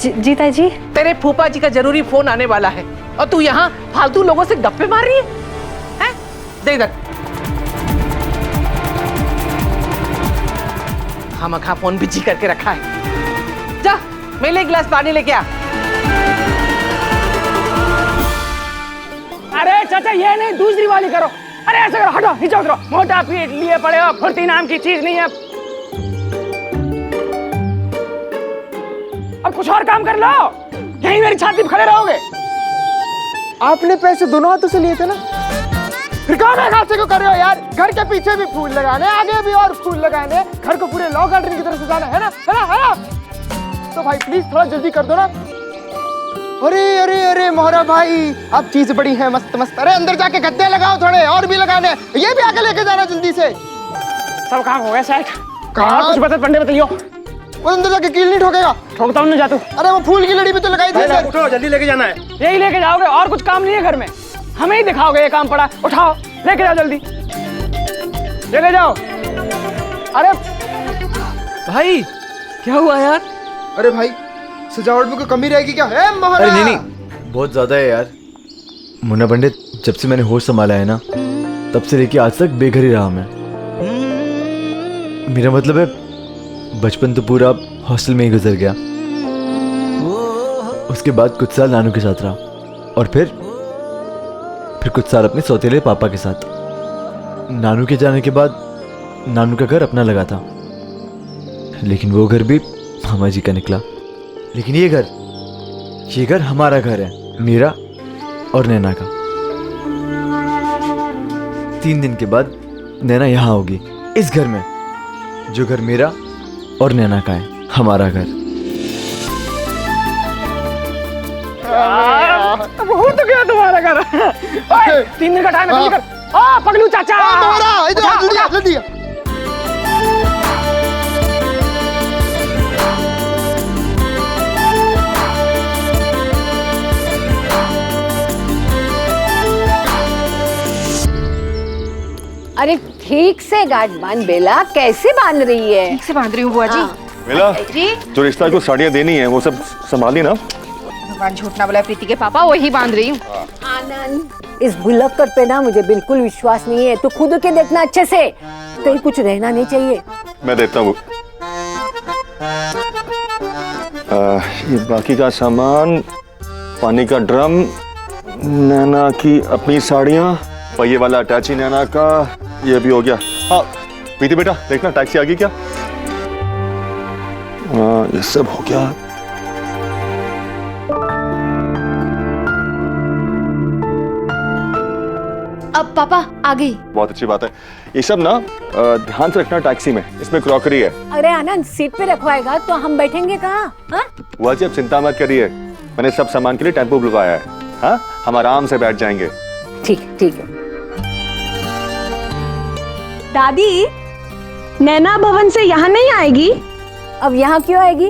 जी ताई जी। तेरे फूफा जी का जरूरी फोन आने वाला है और तू यहाँ फालतू लोगों से गप्पे मार रही है? दे इधर। खामखा फोन बिजी करके रखा है। जा मेरे लिए गिलास पानी लेके आ। अरे चाचा ये नहीं, दूसरी वाली करो। अरे ऐसे करो, हटो नीचे उतरो। मोटा पीठ लिए पड़े हो, फुर्ती नाम की चीज नहीं है। अब कुछ और काम कर लो, यहीं मेरी छाती पे खड़े रहोगे। आपने पैसे दोनों हाथों से लिए थे ना, फिर काम है खासे को कर रहे हो यार। घर के पीछे भी फूल लगाने, आगे भी और फूल लगाने, घर को पूरे लॉ गार्डन की तरह सजाना है ना, है ना, है ना? तो भाई प्लीज थोड़ा जल्दी कर दो ना। अरे अरे अरे मोहरा भाई, अब चीज बड़ी है मस्त मस्त। अरे अंदर जाके गद्दे लगाओ, थोड़े और भी लगाने, ये भी आगे लेके जाना जल्दी से। सब काम हो गया सेट। कहाँ? कुछ बता पंडे बताइयो। वो अंदर जाके कील नहीं ठोकेगा? ठोकता हूँ ना, जा तू। अरे वो फूल की लड़ी भी तो लगाई थी। उठो, जल्दी लेके जाना है। यही लेके जाओगे, और कुछ काम नहीं है घर में? हमें ही दिखाओगे ये काम पड़ा। उठाओ लेके जाओ, जल्दी लेके जाओ। अरे भाई क्या हुआ यार? अरे भाई सजावट में कोई कमी रहेगी क्या? है मोहरा? अरे नहीं, बहुत ज्यादा है यार। मुन्ना पंडित, जब से मैंने होश संभाला है ना, तब से लेके आज तक बेघर ही रहा मैं। मेरा मतलब है, बचपन तो पूरा हॉस्टल में ही गुजर गया। उसके बाद कुछ साल नानू के साथ रहा, और फिर कुछ साल अपने सौतेले पापा के साथ। नानू के जाने के बाद नानू का घर अपना लगा था, लेकिन वो घर भी मामा जी का निकला। लेकिन ये घर हमारा घर है, मेरा और नैना का। 3 दिन के बाद नैना यहाँ होगी, इस घर में, जो घर मेरा और नैना का है, हमारा घर। हो तो गया तुम्हारा घर। 3 दिन का टाइम है, जल्दी कर। पगलू चाचा, मोहरा इधर आ, जल्दी आ, जल्दी आ। अरे ठीक से गांठ बांध बेला, कैसे बांध रही है? ठीक से बांध रही हूँ बुआ जी। बेला, जो रिश्ता को साड़ियाँ देनी है वो सब संभाली ना? भगवान झूठ ना बोला, प्रीति के पापा वही बांध रही हूँ। आनंद, इस भुलक्कड़ पे ना मुझे बिल्कुल विश्वास नहीं है। तू खुद के देखना अच्छे से, कहीं कुछ रहना नहीं चाहिए। मैं देखता हूँ। ये बाकी का सामान, पानी का ड्रम, नैना की अपनी साड़ियाँ, पहिए वाला अटैची नैना का, ये भी हो गया। हाँ प्रीति बेटा, देखना टैक्सी आ गई क्या? हाँ ये सब हो गया। अब पापा आ गई। बहुत अच्छी बात है। ये सब ना ध्यान से रखना टैक्सी में, इसमें क्रॉकरी है। अरे आनंद, सीट पे रखवाएगा तो हम बैठेंगे कहाँ? बुआ जी आप चिंता मत करिए, मैंने सब सामान के लिए टेम्पो बुलवाया है। हाँ हम आराम से बैठ जाएंगे। ठीक ठीक है। दादी, नैना भवन से यहाँ नहीं आएगी? अब यहाँ क्यों आएगी?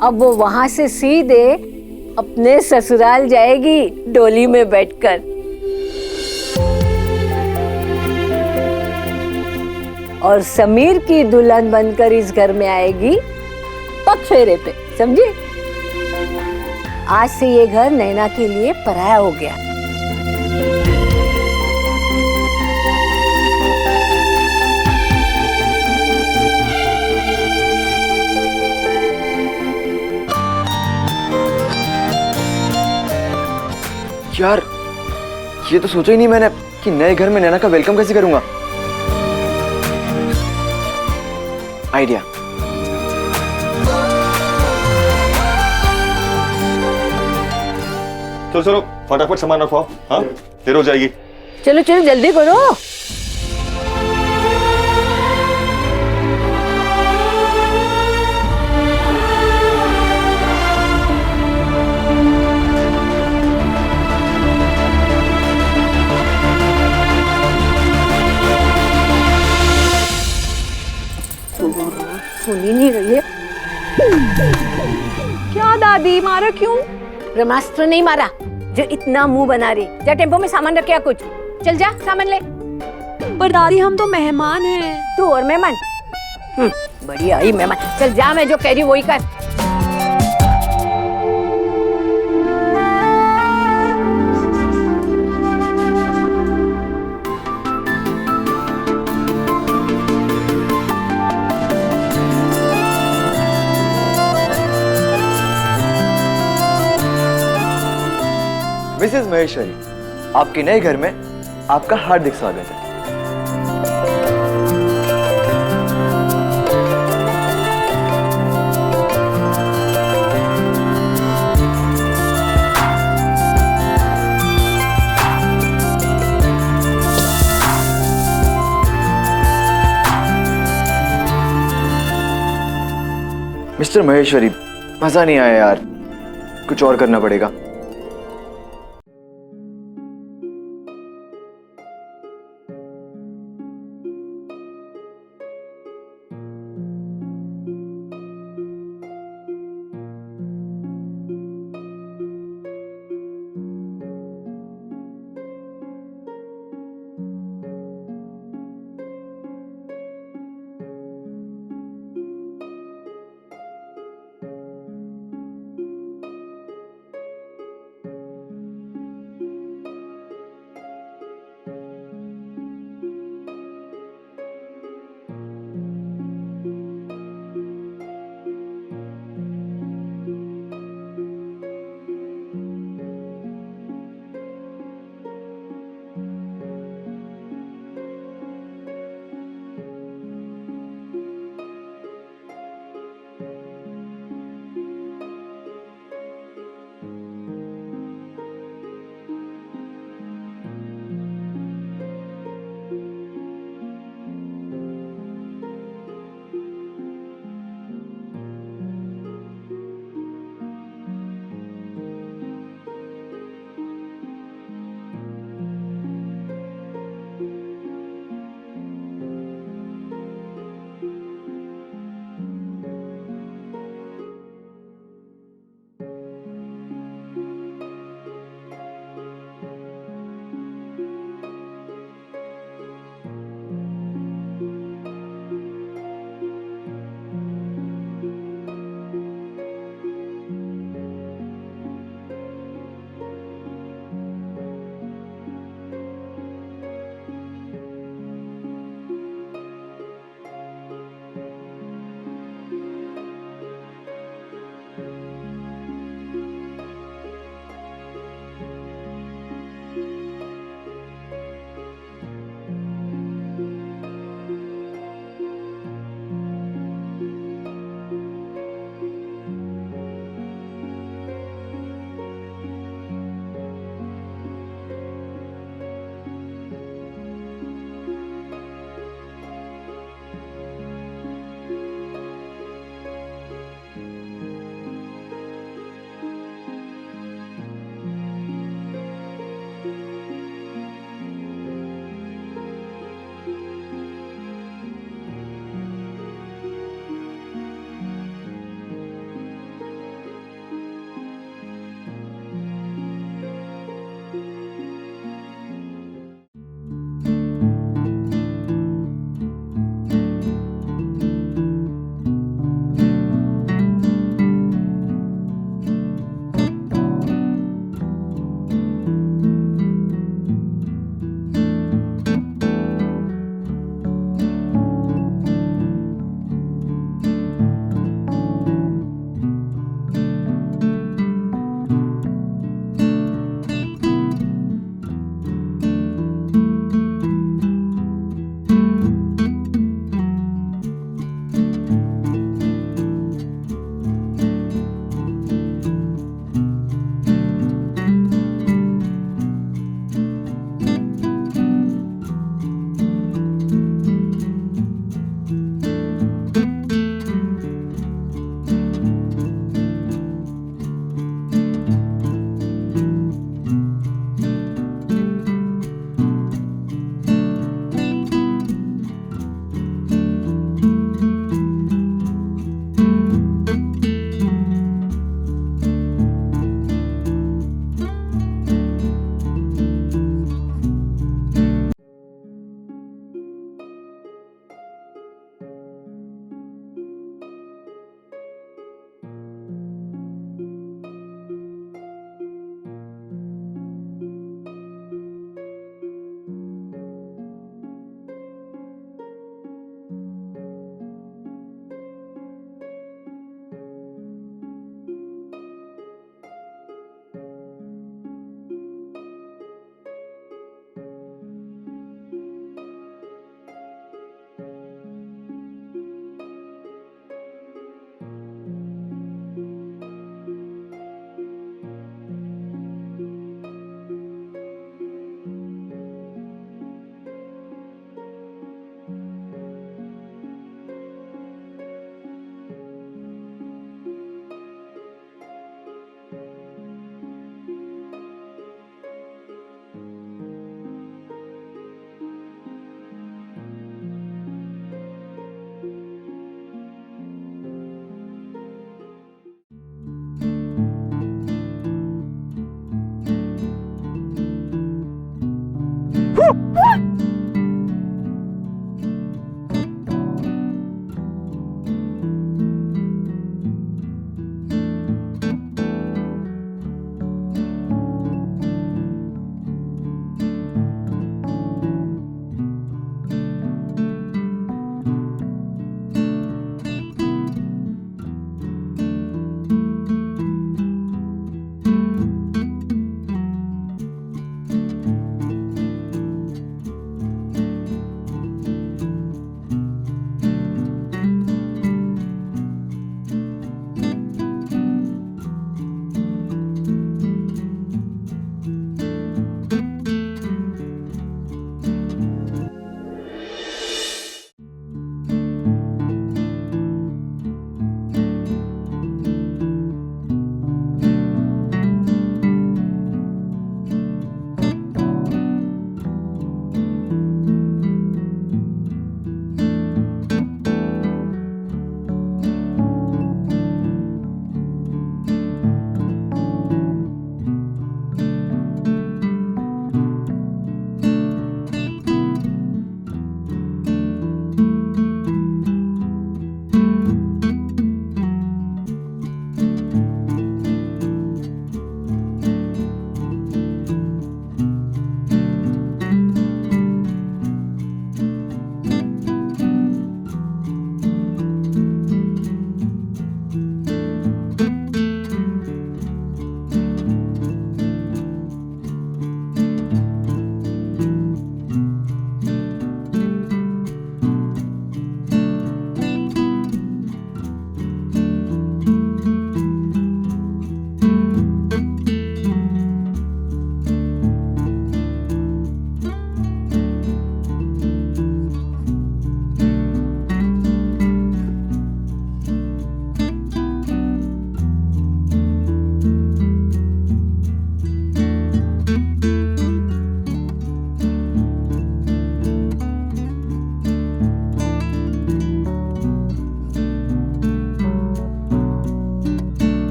अब वो वहाँ से सीधे अपने ससुराल जाएगी, डोली में बैठकर। और समीर की दुल्हन बनकर इस घर में आएगी पग फेरे पे, समझी? आज से ये घर नैना के लिए पराया हो गया। यार ये तो सोचा ही नहीं मैंने कि नए घर में नैना का वेलकम कैसे करूंगा। आइडिया। चलो चलो फटाफट सामान रखो। हाँ देर हो जाएगी। चलो चलो जल्दी करो। सुन ही नहीं रही है। क्या दादी, मारा क्यों? ब्रह्मास्त्र नहीं मारा जो इतना मुंह बना रही। जा टेम्पो में सामान रख के कुछ। चल जा सामान ले। पर दादी हम तो मेहमान हैं। तू और मेहमान? बढ़िया ही मेहमान। चल जा, मैं जो कह रही हूँ वही कर। मिसेस महेश्वरी, आपके नए घर में आपका हार्दिक स्वागत है। मिस्टर महेश्वरी, मजा नहीं आया यार, कुछ और करना पड़ेगा।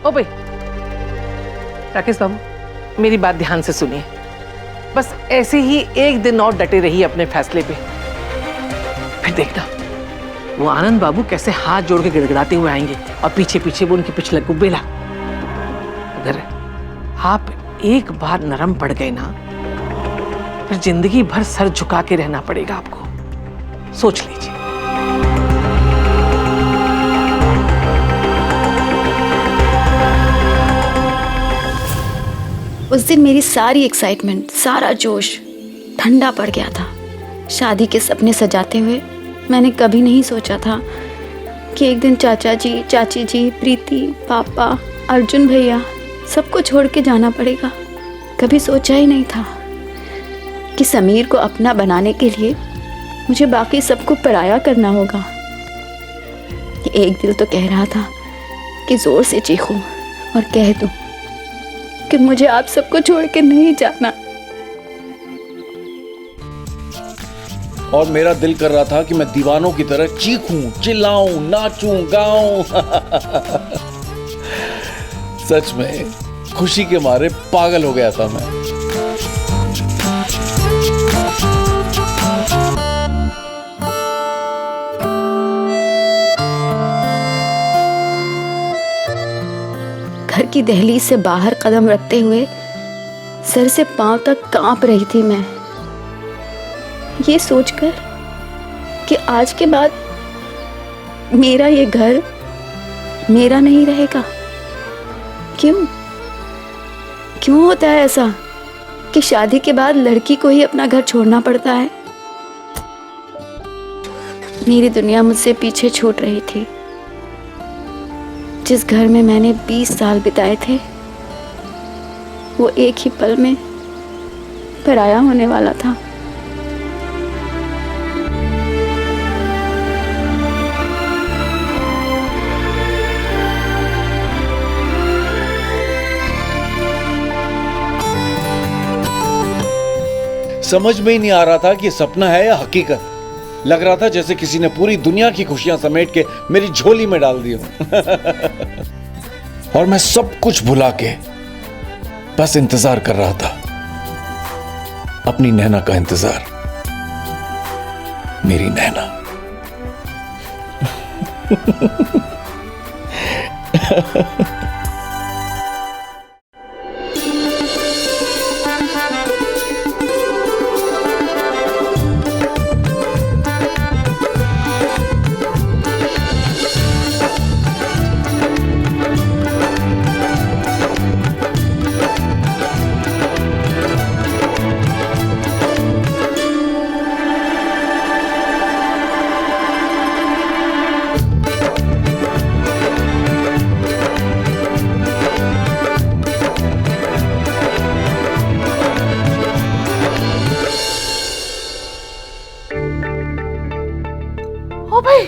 ओ भाई राकेश बाबू, मेरी बात ध्यान से सुनिए। बस ऐसे ही एक दिन और डटे रहिए अपने फैसले पे, फिर देखना वो आनंद बाबू कैसे हाथ जोड़ के गिड़गिड़ाते हुए आएंगे और पीछे पीछे वो उनके पिछले को बेला। अगर आप एक बार नरम पड़ गए ना, फिर जिंदगी भर सर झुका के रहना पड़ेगा आपको, सोच लीजिए। उस दिन मेरी सारी एक्साइटमेंट, सारा जोश ठंडा पड़ गया था। शादी के सपने सजाते हुए मैंने कभी नहीं सोचा था कि एक दिन चाचा जी, चाची जी, प्रीति, पापा, अर्जुन भैया सबको छोड़ के जाना पड़ेगा। कभी सोचा ही नहीं था कि समीर को अपना बनाने के लिए मुझे बाकी सबको पराया करना होगा। एक दिल तो कह रहा था कि जोर से चीखूं और कह दूं कि मुझे आप सबको छोड़ के नहीं जाना। और मेरा दिल कर रहा था कि मैं दीवानों की तरह चीखूं, चिल्लाऊं, नाचूं, गाऊं। सच में खुशी के मारे पागल हो गया था मैं। घर की दहलीज से बाहर कदम रखते हुए सर से पांव तक कांप रही थी मैं, ये सोचकर कि आज के बाद मेरा ये घर मेरा नहीं रहेगा। क्यों होता है ऐसा कि शादी के बाद लड़की को ही अपना घर छोड़ना पड़ता है? मेरी दुनिया मुझसे पीछे छूट रही थी। जिस घर में मैंने 20 साल बिताए थे, वो एक ही पल में पराया होने वाला था। समझ में ही नहीं आ रहा था कि ये सपना है या हकीकत। लग रहा था जैसे किसी ने पूरी दुनिया की खुशियां समेट के मेरी झोली में डाल दी हो। और मैं सब कुछ भुला के बस इंतजार कर रहा था, अपनी नैना का इंतजार। मेरी नैना। ओ भाई,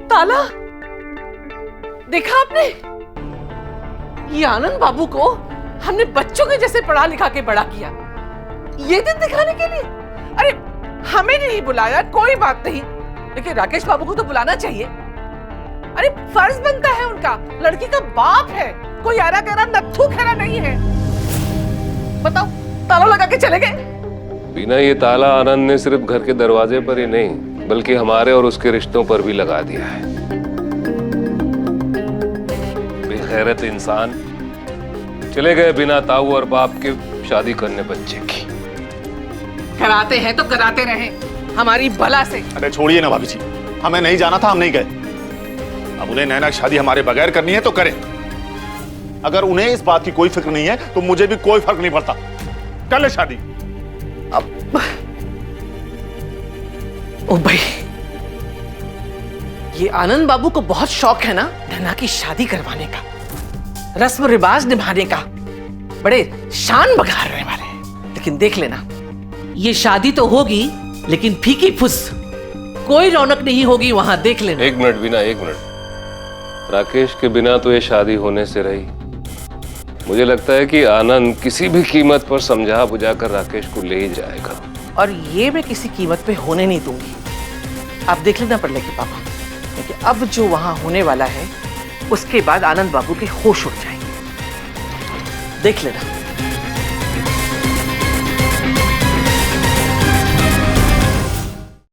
ताला देखा आपने? ये आनंद बाबू को हमने बच्चों के जैसे पढ़ा लिखा के बड़ा किया, ये दिन दिखाने के लिए। अरे हमें नहीं बुलाया, कोई बात नहीं, लेकिन राकेश बाबू को तो बुलाना चाहिए। अरे फर्ज बनता है उनका, लड़की का बाप है, कोई आरा गहरा नत्थू खैरा नहीं है। बताओ, ताला लगा के चले गए। बिना ये ताला आनंद ने सिर्फ घर के दरवाजे पर ही नहीं, बल्कि हमारे और उसके रिश्तों पर भी लगा दिया है। बेगैरत इंसान चले गए बिना ताऊ और बाप के शादी करने बच्चे की। कराते हैं तो कराते रहे हमारी भला से। अरे छोड़िए ना भाभी जी, हमें नहीं जाना था, हम नहीं गए। अब उन्हें नैना की शादी हमारे बगैर करनी है तो करें। अगर उन्हें इस बात की कोई फिक्र नहीं है तो मुझे भी कोई फर्क नहीं पड़ता, कर ले शादी। ओ भाई, ये आनंद बाबू को बहुत शौक है ना नैना की शादी करवाने का, रस्म रिवाज निभाने का, बड़े शान बघारने वाले। लेकिन देख लेना, ये शादी तो होगी लेकिन फीकी फुस, कोई रौनक नहीं होगी वहां, देख लेना। एक मिनट बिना, एक मिनट। राकेश के बिना तो ये शादी होने से रही। मुझे लगता है कि आनंद किसी भी कीमत पर समझा बुझाकर राकेश को ले ही जाएगा, और ये मैं किसी कीमत पे होने नहीं दूंगी। आप देख लेना पड़ेगा पापा, क्योंकि अब जो वहां होने वाला है उसके बाद आनंद बाबू के होश उड़ जाएंगे। देख लेना।